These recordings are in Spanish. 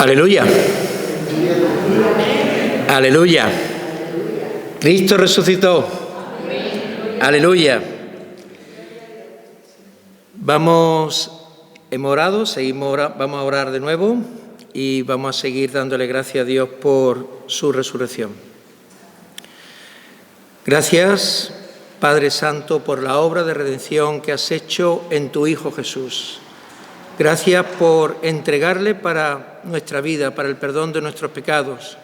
Aleluya. Aleluya. Cristo resucitó. Aleluya. Hemos orado, vamos a orar de nuevo y vamos a seguir dándole gracias a Dios por su resurrección. Gracias, Padre Santo, por la obra de redención que has hecho en tu Hijo Jesús. Gracias por entregarle para nuestra vida, para el perdón de nuestros pecados.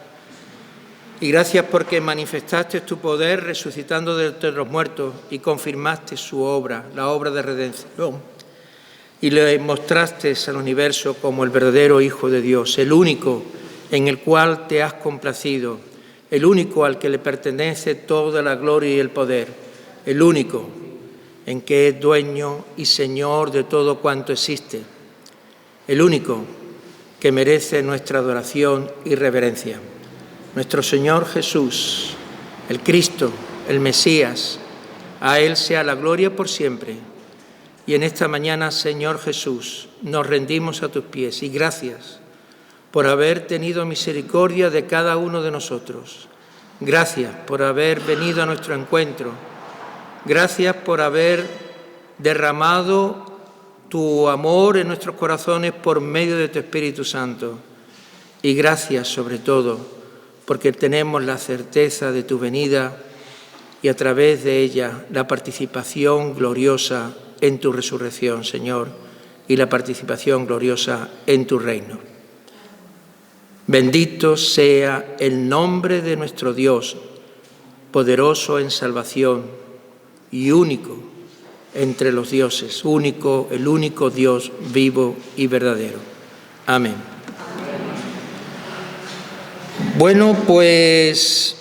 Y gracias porque manifestaste tu poder resucitando de entre los muertos y confirmaste su obra, la obra de redención. Y le mostraste al universo como el verdadero Hijo de Dios, el único en el cual te has complacido, el único al que le pertenece toda la gloria y el poder, el único en que es dueño y Señor de todo cuanto existe, el único que merece nuestra adoración y reverencia. Nuestro Señor Jesús, el Cristo, el Mesías, a Él sea la gloria por siempre. Y en esta mañana, Señor Jesús, nos rendimos a tus pies y gracias por haber tenido misericordia de cada uno de nosotros. Gracias por haber venido a nuestro encuentro. Gracias por haber derramado tu amor en nuestros corazones por medio de tu Espíritu Santo. Y gracias sobre todo porque tenemos la certeza de tu venida y a través de ella la participación gloriosa en tu resurrección, Señor, y la participación gloriosa en tu reino. Bendito sea el nombre de nuestro Dios, poderoso en salvación y único entre los dioses, el único Dios vivo y verdadero. Amén. Bueno, pues,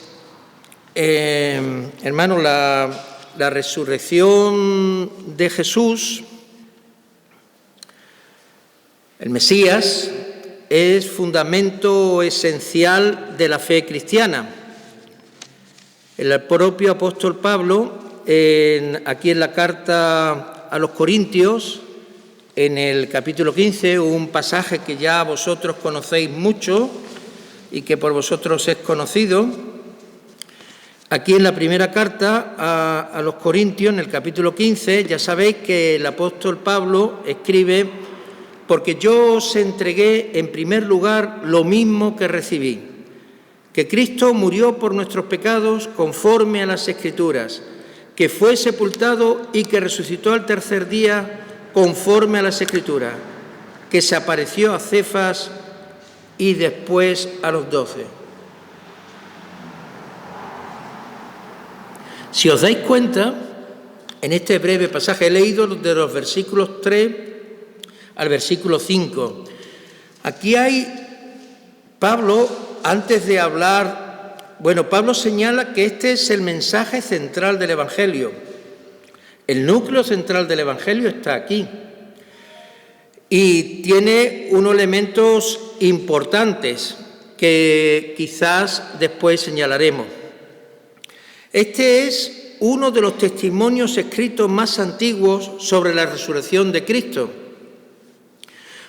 hermanos, la resurrección de Jesús, el Mesías, es fundamento esencial de la fe cristiana. El propio apóstol Pablo, aquí en la carta a los Corintios, en el capítulo 15, un pasaje que ya vosotros conocéis mucho y que por vosotros es conocido. Aquí en la primera carta a los Corintios, en el capítulo 15, ya sabéis que el apóstol Pablo escribe: porque yo os entregué en primer lugar lo mismo que recibí, que Cristo murió por nuestros pecados conforme a las Escrituras, que fue sepultado y que resucitó al tercer día conforme a las Escrituras, que se apareció a Cefas y después a los 12. Si os dais cuenta, en este breve pasaje he leído de los versículos 3 al versículo 5. Aquí hay Pablo, antes de hablar, Pablo señala que este es el mensaje central del Evangelio. El núcleo central del Evangelio está aquí. Y tiene unos elementos importantes que quizás después señalaremos. Este es uno de los testimonios escritos más antiguos sobre la resurrección de Cristo.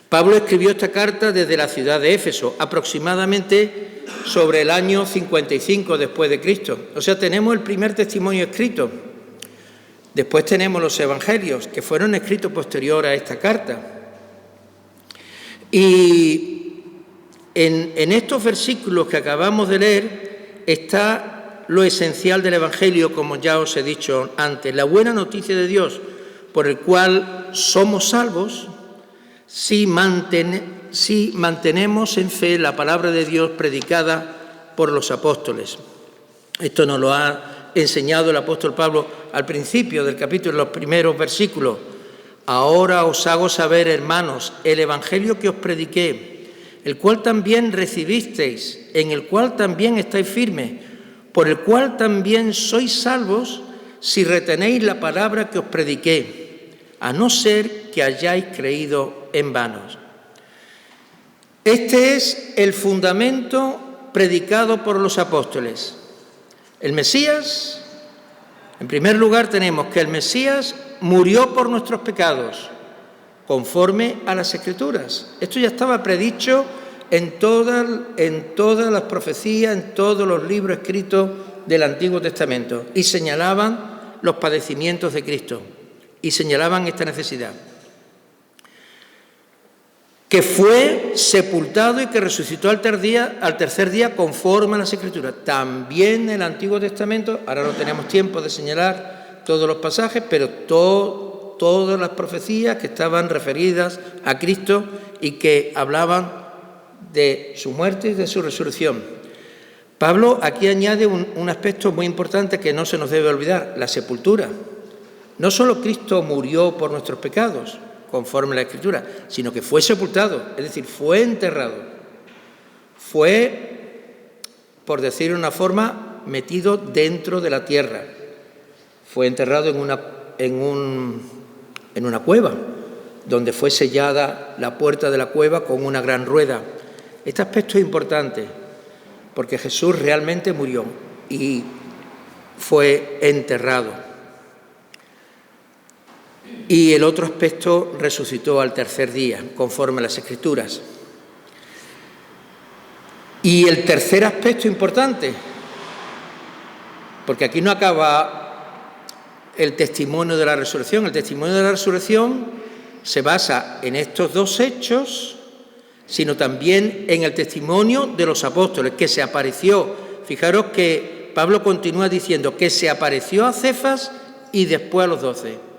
Pablo escribió esta carta desde la ciudad de Éfeso, aproximadamente sobre el año 55 después de Cristo. O sea, tenemos el primer testimonio escrito. Después tenemos los evangelios, que fueron escritos posterior a esta carta. Y en estos versículos que acabamos de leer está lo esencial del evangelio, como ya os he dicho antes, la buena noticia de Dios por el cual somos salvos si mantenemos en fe la palabra de Dios predicada por los apóstoles. Esto nos lo ha enseñado el apóstol Pablo al principio del capítulo, en los primeros versículos. Ahora os hago saber, hermanos, el evangelio que os prediqué, el cual también recibisteis, en el cual también estáis firmes, por el cual también sois salvos si retenéis la palabra que os prediqué, a no ser que hayáis creído en vano. Este es el fundamento predicado por los apóstoles. El Mesías, en primer lugar tenemos que el Mesías murió por nuestros pecados, conforme a las Escrituras. Esto ya estaba predicho en todas las profecías, en todos los libros escritos del Antiguo Testamento, y señalaban los padecimientos de Cristo, y señalaban esta necesidad. Que fue sepultado y que resucitó al tercer día conforme a las Escrituras. También en el Antiguo Testamento, ahora no tenemos tiempo de señalar todos los pasajes, pero todas las profecías que estaban referidas a Cristo y que hablaban de su muerte y de su resurrección. Pablo aquí añade un aspecto muy importante que no se nos debe olvidar, la sepultura. No solo Cristo murió por nuestros pecados, conforme a la Escritura, sino que fue sepultado, es decir, fue enterrado. Fue, por decir de una forma, metido dentro de la tierra. Fue enterrado en una cueva, donde fue sellada la puerta de la cueva con una gran rueda. Este aspecto es importante, porque Jesús realmente murió y fue enterrado. Y el otro aspecto, resucitó al tercer día, conforme a las Escrituras. Y el tercer aspecto importante, porque aquí no acaba el testimonio de la resurrección. El testimonio de la resurrección se basa en estos dos hechos, sino también en el testimonio de los apóstoles, que se apareció. Fijaros que Pablo continúa diciendo que se apareció a Cefas y después a los 12.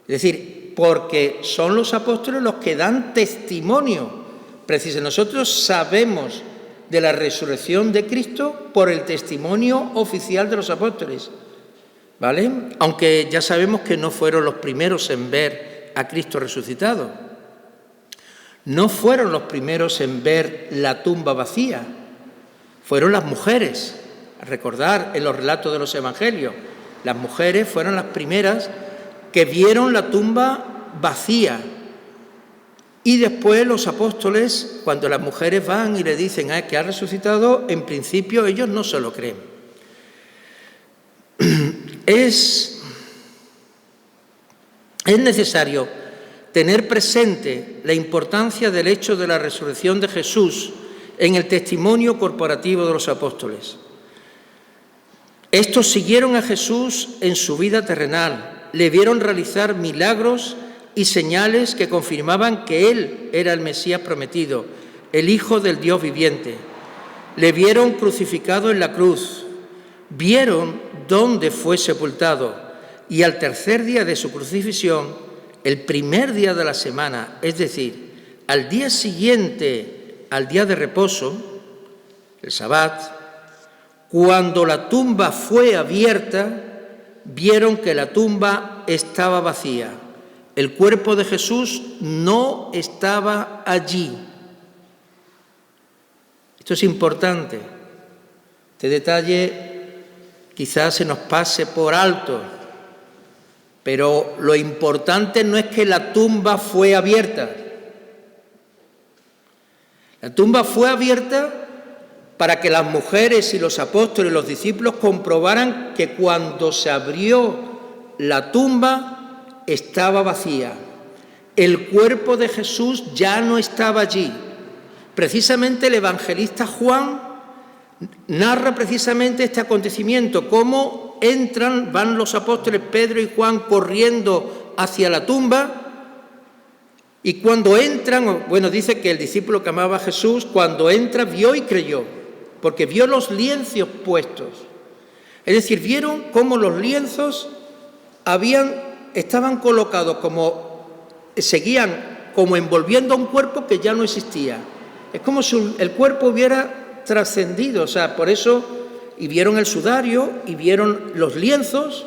Es decir, porque son los apóstoles los que dan testimonio. Precisamente nosotros sabemos de la resurrección de Cristo por el testimonio oficial de los apóstoles, ¿vale? Aunque ya sabemos que no fueron los primeros en ver a Cristo resucitado. No fueron los primeros en ver la tumba vacía. Fueron las mujeres. Recordar en los relatos de los evangelios, las mujeres fueron las primeras que vieron la tumba vacía. Y después los apóstoles, cuando las mujeres van y le dicen que ha resucitado, en principio ellos no se lo creen. Es necesario tener presente la importancia del hecho de la resurrección de Jesús en el testimonio corporativo de los apóstoles. Estos siguieron a Jesús en su vida terrenal, le vieron realizar milagros y señales que confirmaban que Él era el Mesías prometido, el Hijo del Dios viviente. Le vieron crucificado en la cruz, vieron dónde fue sepultado y al tercer día de su crucifixión, el primer día de la semana, es decir, al día siguiente al día de reposo, el Sabbat, cuando la tumba fue abierta, vieron que la tumba estaba vacía. El cuerpo de Jesús no estaba allí. Esto es importante. Este detalle quizás se nos pase por alto, pero lo importante no es que la tumba fue abierta. La tumba fue abierta para que las mujeres y los apóstoles y los discípulos comprobaran que cuando se abrió la tumba estaba vacía. El cuerpo de Jesús ya no estaba allí. Precisamente el evangelista Juan narra precisamente este acontecimiento, cómo van los apóstoles Pedro y Juan corriendo hacia la tumba. Y cuando entran, dice que el discípulo que amaba a Jesús, cuando entra, vio y creyó, porque vio los lienzos puestos. Es decir, vieron cómo los lienzos estaban colocados seguían como envolviendo a un cuerpo que ya no existía. Es como si el cuerpo hubiera trascendido, por eso, y vieron el sudario y vieron los lienzos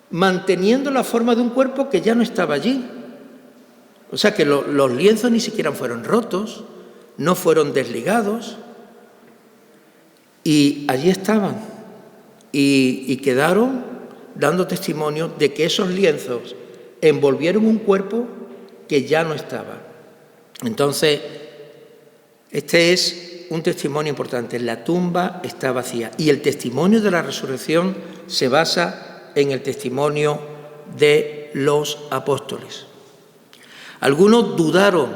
manteniendo la forma de un cuerpo que ya no estaba allí. O sea que los lienzos ni siquiera fueron rotos, no fueron desligados, y allí estaban, y quedaron dando testimonio de que esos lienzos envolvieron un cuerpo que ya no estaba. Entonces, este es un testimonio importante. La tumba está vacía, y el testimonio de la resurrección se basa en el testimonio de los apóstoles. Algunos dudaron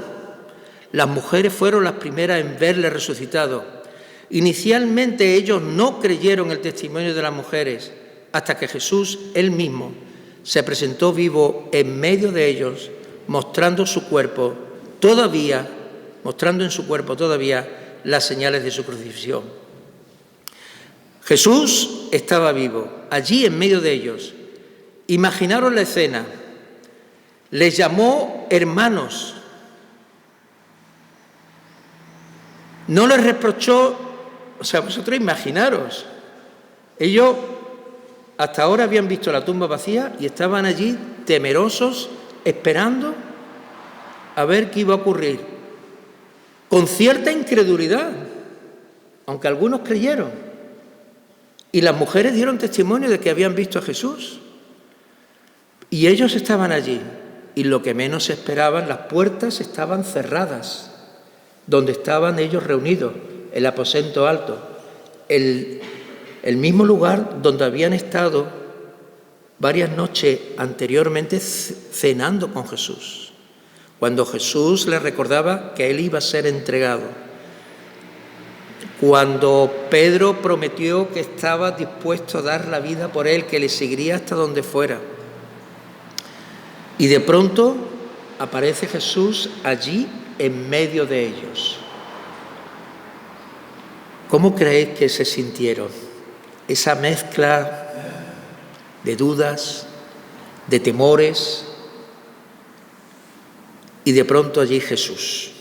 Las mujeres fueron las primeras en verle resucitado. Inicialmente ellos no creyeron el testimonio de las mujeres, hasta que Jesús, él mismo, se presentó vivo en medio de ellos, mostrando en su cuerpo todavía las señales de su crucifixión. Jesús estaba vivo, allí en medio de ellos. Imaginaros la escena. Les llamó hermanos. No les reprochó, vosotros imaginaros. Ellos hasta ahora habían visto la tumba vacía y estaban allí temerosos, esperando a ver qué iba a ocurrir. Con cierta incredulidad, aunque algunos creyeron. Y las mujeres dieron testimonio de que habían visto a Jesús. Y ellos estaban allí. Y lo que menos se esperaban, las puertas estaban cerradas, donde estaban ellos reunidos, el aposento alto, el mismo lugar donde habían estado varias noches anteriormente cenando con Jesús, cuando Jesús les recordaba que él iba a ser entregado, cuando Pedro prometió que estaba dispuesto a dar la vida por él, que le seguiría hasta donde fuera. Y de pronto aparece Jesús allí en medio de ellos. ¿Cómo creéis que se sintieron? Esa mezcla de dudas, de temores, y de pronto allí Jesús.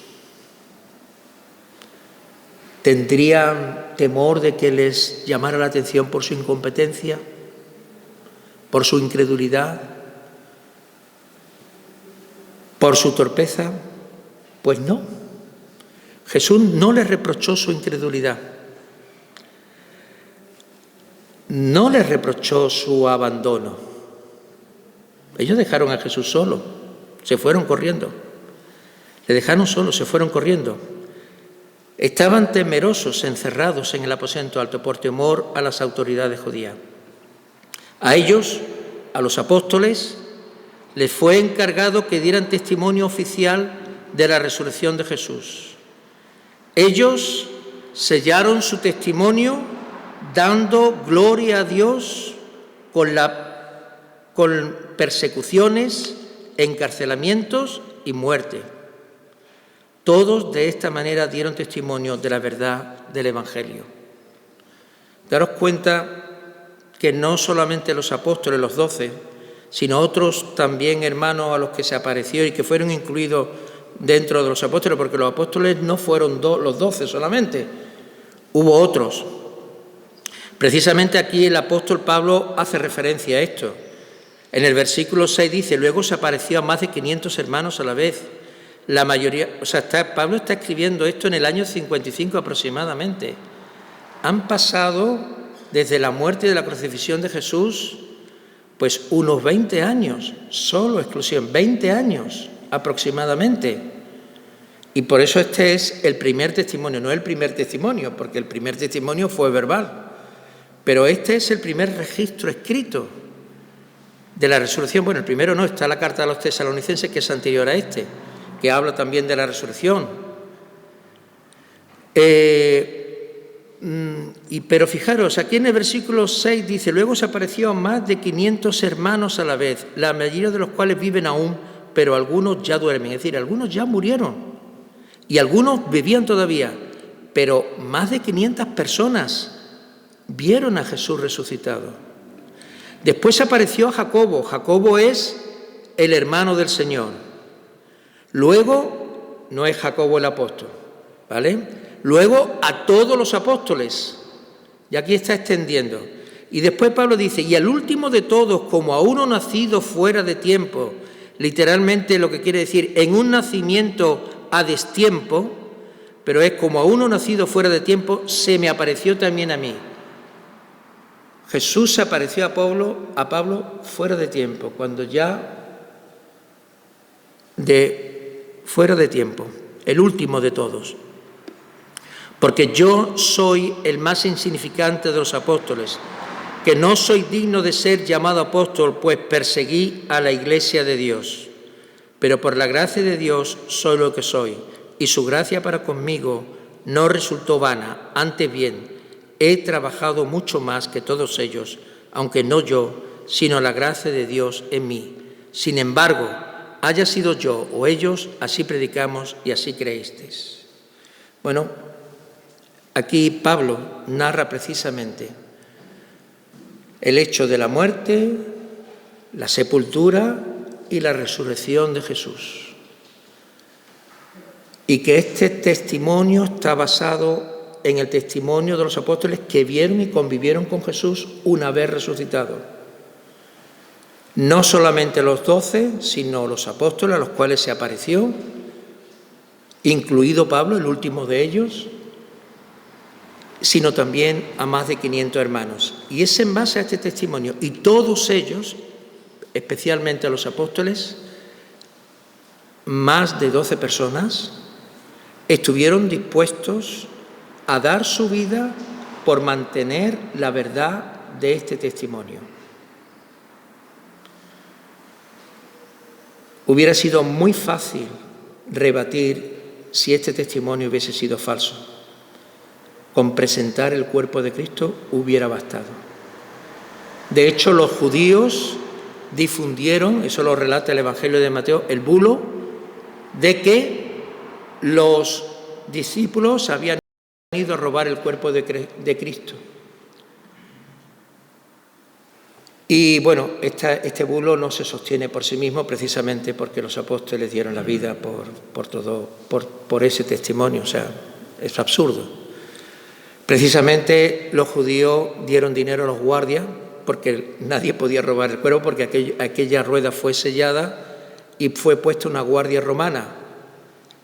¿Tendrían temor de que les llamara la atención por su incompetencia, por su incredulidad, por su torpeza? Pues no. Jesús no les reprochó su incredulidad. No les reprochó su abandono. Ellos dejaron a Jesús solo, se fueron corriendo. Le dejaron solo, se fueron corriendo. Estaban temerosos, encerrados en el aposento alto por temor a las autoridades judías. A ellos, a los apóstoles, les fue encargado que dieran testimonio oficial de la resurrección de Jesús. Ellos sellaron su testimonio dando gloria a Dios con persecuciones, encarcelamientos y muerte. Todos de esta manera dieron testimonio de la verdad del Evangelio. Daros cuenta que no solamente los apóstoles, los 12, sino otros también hermanos a los que se apareció y que fueron incluidos dentro de los apóstoles, porque los apóstoles no fueron los 12 solamente, hubo otros. Precisamente aquí el apóstol Pablo hace referencia a esto. En el versículo 6 dice: luego se apareció a más de 500 hermanos a la vez. La mayoría, Pablo está escribiendo esto en el año 55 aproximadamente. Han pasado desde la muerte y de la crucifixión de Jesús, pues unos 20 años, solo exclusión, 20 años aproximadamente. Y por eso este es el primer testimonio, no el primer testimonio, porque el primer testimonio fue verbal, pero este es el primer registro escrito de la resurrección. Bueno, el primero no, está la carta a los tesalonicenses, que es anterior a este, que habla también de la resurrección. Pero fijaros, aquí en el versículo 6 dice: luego se apareció a más de 500 hermanos a la vez, la mayoría de los cuales viven aún, pero algunos ya duermen. Es decir, algunos ya murieron y algunos vivían todavía, pero más de 500 personas vieron a Jesús resucitado. Después apareció a Jacobo. Jacobo es el hermano del Señor. Luego, no es Jacobo el apóstol, ¿vale? Luego a todos los apóstoles. Y aquí está extendiendo. Y después Pablo dice: y al último de todos, como a uno nacido fuera de tiempo, literalmente lo que quiere decir en un nacimiento a destiempo, pero es como a uno nacido fuera de tiempo, se me apareció también a mí. Jesús se apareció a Pablo fuera de tiempo, cuando ya fuera de tiempo, el último de todos. Porque yo soy el más insignificante de los apóstoles, que no soy digno de ser llamado apóstol, pues perseguí a la iglesia de Dios. Pero por la gracia de Dios soy lo que soy, y su gracia para conmigo no resultó vana, antes bien, he trabajado mucho más que todos ellos, aunque no yo, sino la gracia de Dios en mí. Sin embargo, haya sido yo o ellos, así predicamos y así creísteis. Bueno, aquí Pablo narra precisamente el hecho de la muerte, la sepultura y la resurrección de Jesús. Y que este testimonio está basado en el testimonio de los apóstoles que vieron y convivieron con Jesús una vez resucitado. No solamente los 12, sino los apóstoles a los cuales se apareció, incluido Pablo, el último de ellos, sino también a más de 500 hermanos. Y es en base a este testimonio, y todos ellos, especialmente a los apóstoles, más de 12 personas, estuvieron dispuestos a dar su vida por mantener la verdad de este testimonio. Hubiera sido muy fácil rebatir si este testimonio hubiese sido falso. Con presentar el cuerpo de Cristo hubiera bastado. De hecho, los judíos difundieron, eso lo relata el Evangelio de Mateo, el bulo de que los discípulos habían ido a robar el cuerpo de Cristo. Y bueno, este bulo no se sostiene por sí mismo precisamente porque los apóstoles dieron la vida por ese testimonio, o sea, es absurdo. Precisamente los judíos dieron dinero a los guardias porque nadie podía robar el cuerpo, porque aquella rueda fue sellada y fue puesta una guardia romana.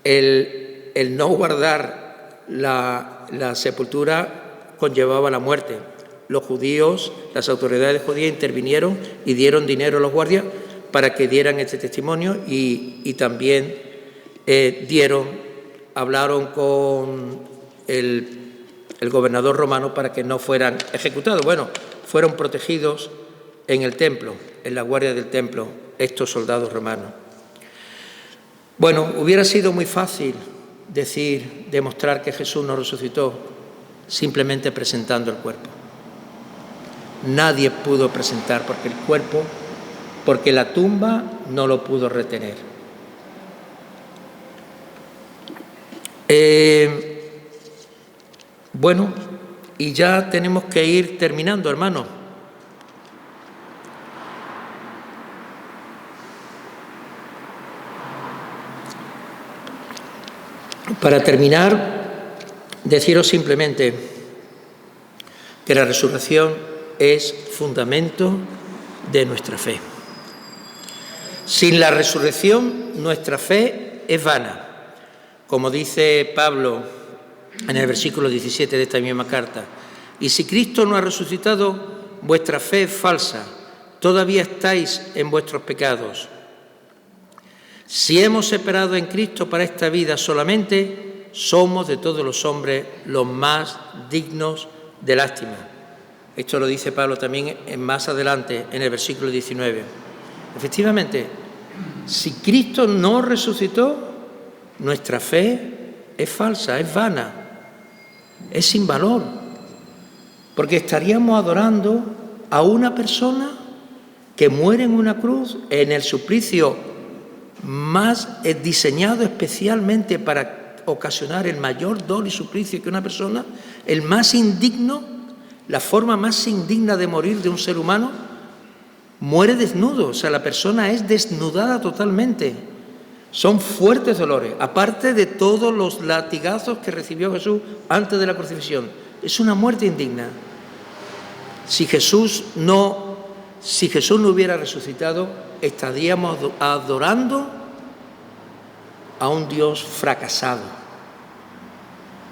El no guardar la sepultura conllevaba la muerte. Los judíos, las autoridades judías intervinieron y dieron dinero a los guardias para que dieran este testimonio y también hablaron con el gobernador romano para que no fueran ejecutados. Bueno, fueron protegidos en el templo, en la guardia del templo, estos soldados romanos. Bueno, hubiera sido muy fácil demostrar que Jesús no resucitó simplemente presentando el cuerpo. Nadie pudo presentar porque la tumba no lo pudo retener. Bueno, y ya tenemos que ir terminando, hermanos. Para terminar, deciros simplemente que la resurrección es fundamento de nuestra fe. Sin la resurrección, nuestra fe es vana. Como dice Pablo en el versículo 17 de esta misma carta, y si Cristo no ha resucitado, vuestra fe es falsa, todavía estáis en vuestros pecados. Si hemos esperado en Cristo para esta vida solamente, somos de todos los hombres los más dignos de lástima. Esto lo dice Pablo también más adelante, en el versículo 19. Efectivamente, si Cristo no resucitó, nuestra fe es falsa, es vana, es sin valor, porque estaríamos adorando a una persona que muere en una cruz, en el suplicio más diseñado especialmente para ocasionar el mayor dolor y suplicio que una persona, el más indigno, la forma más indigna de morir de un ser humano, muere desnudo, o sea, la persona es desnudada totalmente. Son fuertes dolores, aparte de todos los latigazos que recibió Jesús antes de la crucifixión. Es una muerte indigna. Si Jesús no hubiera resucitado, estaríamos adorando a un Dios fracasado,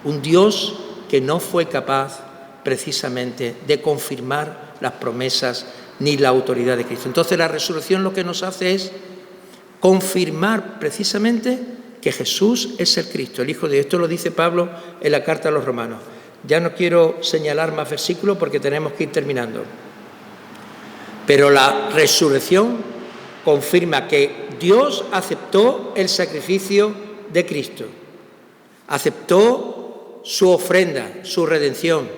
un Dios que no fue capaz precisamente de confirmar las promesas ni la autoridad de Cristo. Entonces la resurrección lo que nos hace es confirmar precisamente que Jesús es el Cristo, el Hijo de Dios. Esto lo dice Pablo en la carta a los romanos. Ya no quiero señalar más versículos porque tenemos que ir terminando. Pero la resurrección confirma que Dios aceptó el sacrificio de Cristo Aceptó su ofrenda, su redención,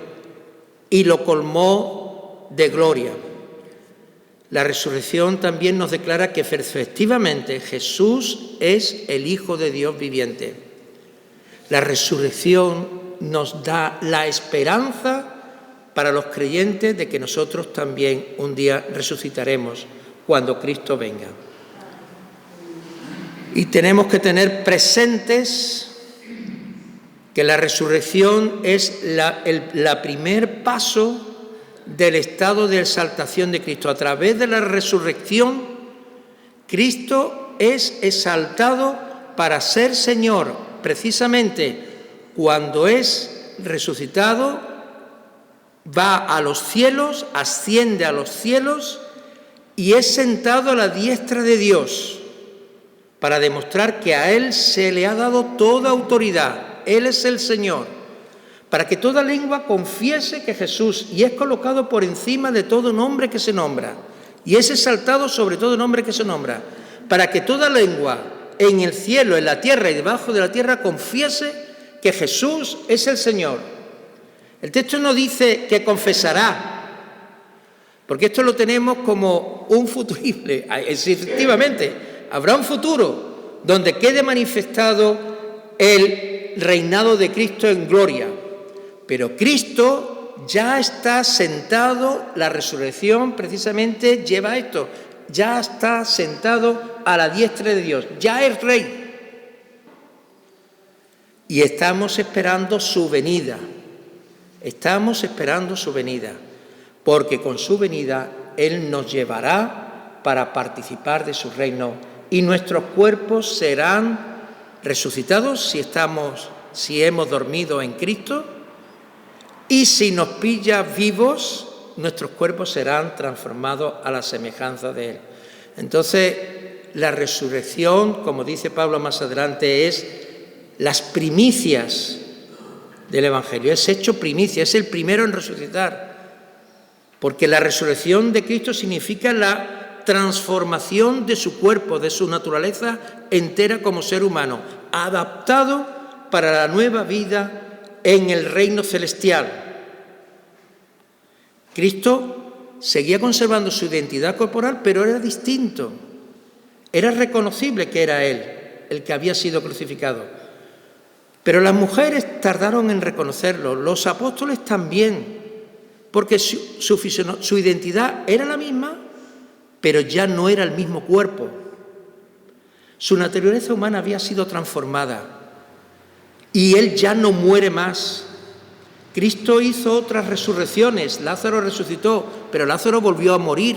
y lo colmó de gloria. La resurrección también nos declara que efectivamente Jesús es el Hijo de Dios viviente. La resurrección nos da la esperanza para los creyentes de que nosotros también un día resucitaremos cuando Cristo venga. Y tenemos que tener presentes que la resurrección es el primer paso del estado de exaltación de Cristo. A través de la resurrección, Cristo es exaltado para ser Señor. Precisamente cuando es resucitado, va a los cielos, asciende a los cielos y es sentado a la diestra de Dios para demostrar que a Él se le ha dado toda autoridad. Él es el Señor, para que toda lengua confiese que Jesús, y es colocado por encima de todo nombre que se nombra, y es exaltado sobre todo nombre que se nombra, para que toda lengua en el cielo, en la tierra y debajo de la tierra confiese que Jesús es el Señor. El texto no dice que confesará, porque esto lo tenemos como un futurible. Efectivamente, habrá un futuro donde quede manifestado el reinado de Cristo en gloria. Pero Cristo ya está sentado, la resurrección precisamente lleva esto, ya está sentado a la diestra de Dios, ya es Rey. Y estamos esperando su venida, porque con su venida Él nos llevará para participar de su reino y nuestros cuerpos serán resucitados si hemos dormido en Cristo, y si nos pilla vivos, nuestros cuerpos serán transformados a la semejanza de Él. Entonces, la resurrección, como dice Pablo más adelante, es las primicias del Evangelio. Es hecho primicia, es el primero en resucitar. Porque la resurrección de Cristo significa la transformación de su cuerpo, de su naturaleza entera como ser humano, adaptado para la nueva vida en el reino celestial. Cristo seguía conservando su identidad corporal, pero era distinto. Era reconocible que era Él, el que había sido crucificado. Pero las mujeres tardaron en reconocerlo, los apóstoles también, porque su identidad era la misma, pero ya no era el mismo cuerpo. Su naturaleza humana había sido transformada y Él ya no muere más. Cristo hizo otras resurrecciones, Lázaro resucitó, pero Lázaro volvió a morir.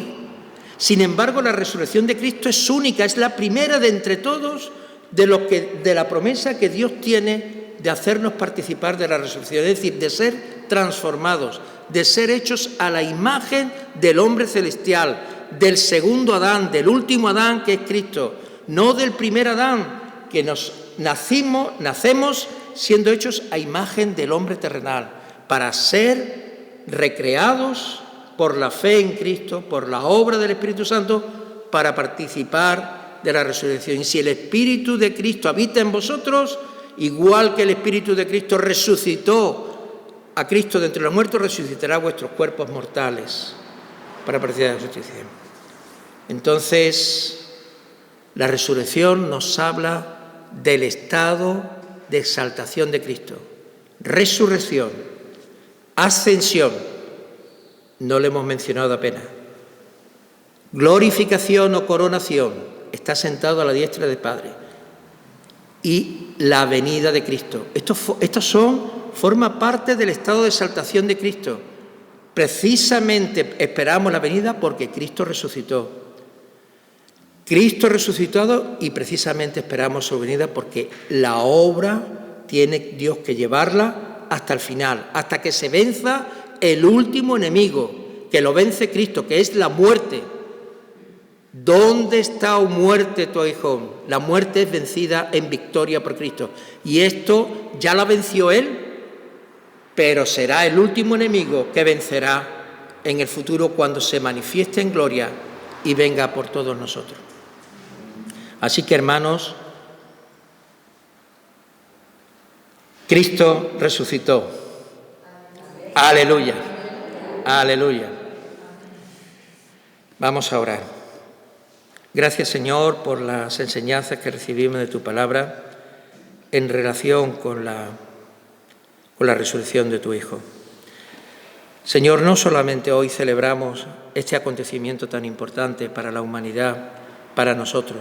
Sin embargo, la resurrección de Cristo es única, es la primera de entre todos de la promesa que Dios tiene de hacernos participar de la resurrección, es decir, de ser transformados, de ser hechos a la imagen del hombre celestial, del segundo Adán, del último Adán que es Cristo, no del primer Adán, que nacemos siendo hechos a imagen del hombre terrenal, para ser recreados por la fe en Cristo, por la obra del Espíritu Santo, para participar de la resurrección. Y si el Espíritu de Cristo habita en vosotros, igual que el Espíritu de Cristo resucitó a Cristo de entre los muertos, resucitará vuestros cuerpos mortales para participar de la justicia. Entonces, la resurrección nos habla del estado de exaltación de Cristo. Resurrección, ascensión, no le hemos mencionado apenas. Glorificación o coronación, está sentado a la diestra del Padre. Y la venida de Cristo. Forma parte del estado de exaltación de Cristo. Precisamente esperamos la venida porque Cristo resucitó. Cristo resucitado y precisamente esperamos su venida porque la obra tiene Dios que llevarla hasta el final, hasta que se venza el último enemigo, que lo vence Cristo, que es la muerte. ¿Dónde está, oh muerte, tu aguijón? La muerte es vencida en victoria por Cristo. Y esto ya la venció Él, pero será el último enemigo que vencerá en el futuro cuando se manifieste en gloria y venga por todos nosotros. Así que, hermanos, Cristo resucitó. Aleluya. Aleluya. Vamos a orar. Gracias, Señor, por las enseñanzas que recibimos de tu palabra en relación con la resurrección de tu Hijo. Señor, no solamente hoy celebramos este acontecimiento tan importante para la humanidad, para nosotros.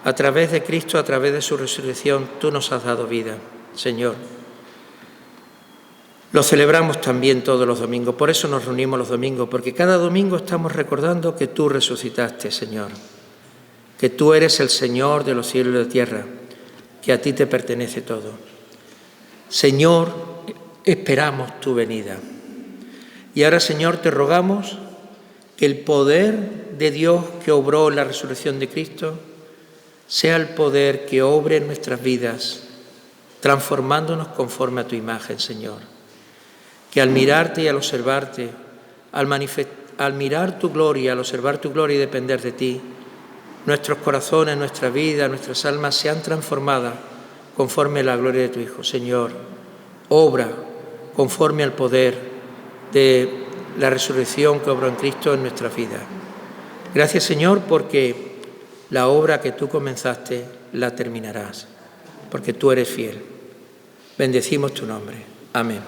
A través de Cristo, a través de su resurrección, tú nos has dado vida, Señor. Lo celebramos también todos los domingos, por eso nos reunimos los domingos, porque cada domingo estamos recordando que tú resucitaste, Señor, que tú eres el Señor de los cielos y de la tierra, que a ti te pertenece todo. Señor, esperamos tu venida. Y ahora, Señor, te rogamos que el poder de Dios que obró en la resurrección de Cristo sea el poder que obre en nuestras vidas, transformándonos conforme a tu imagen, Señor. Que al mirarte y al observarte, al mirar tu gloria, al observar tu gloria y depender de ti, nuestros corazones, nuestra vida, nuestras almas sean transformadas conforme a la gloria de tu Hijo. Señor, obra conforme al poder de la resurrección que obró en Cristo en nuestra vida. Gracias, Señor, porque la obra que tú comenzaste la terminarás, porque tú eres fiel. Bendecimos tu nombre. Amén.